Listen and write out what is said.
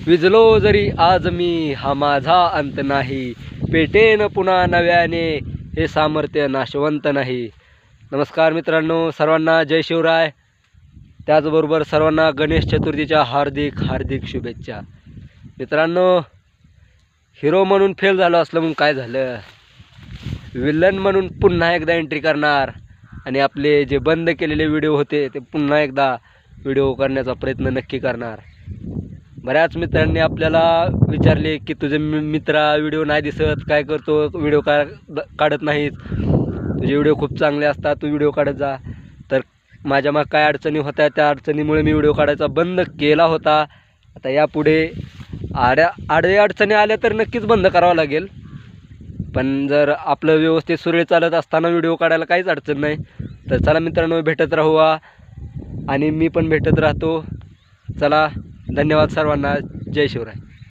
विजलो जरी आज मी हा माझा अंत नाही, पेटेन पुन्हा नव्याने हे सामर्थ्य नाशवंत नाही. नमस्कार मित्रांनो, सर्वांना जय शिवराय. त्याचबरोबर सर्वांना गणेश चतुर्थीच्या हार्दिक हार्दिक शुभेच्छा. मित्रांनो, हिरो म्हणून फेल झालो असलं म्हणून काय झालं, विलन म्हणून पुन्हा एकदा एंट्री करणार आणि आपले जे बंद केलेले व्हिडिओ होते ते पुन्हा एकदा व्हिडिओ करण्याचा प्रयत्न नक्की करणार. बऱ्याच मित्रांनी आपल्याला विचारले की तुझे मित्रा व्हिडिओ नाही दिसत, काय करतो, व्हिडिओ काढत नाहीत, तुझे व्हिडिओ खूप चांगले असतात, तू व्हिडिओ काढत जा. तर माझ्या मग काय अडचणी होत्या, त्या अडचणीमुळे मी व्हिडिओ काढायचा बंद केला होता. आता यापुढे अडचणी आल्या तर नक्कीच बंद करावं लागेल, पण जर आपलं व्यवस्थित सुरळीत चालत असताना व्हिडिओ काढायला काहीच अडचण नाही. तर चला मित्रांनो, भेटत राहू आणि मी पण भेटत राहतो. चला, धन्यवाद सर्वांना. जय शिवराय.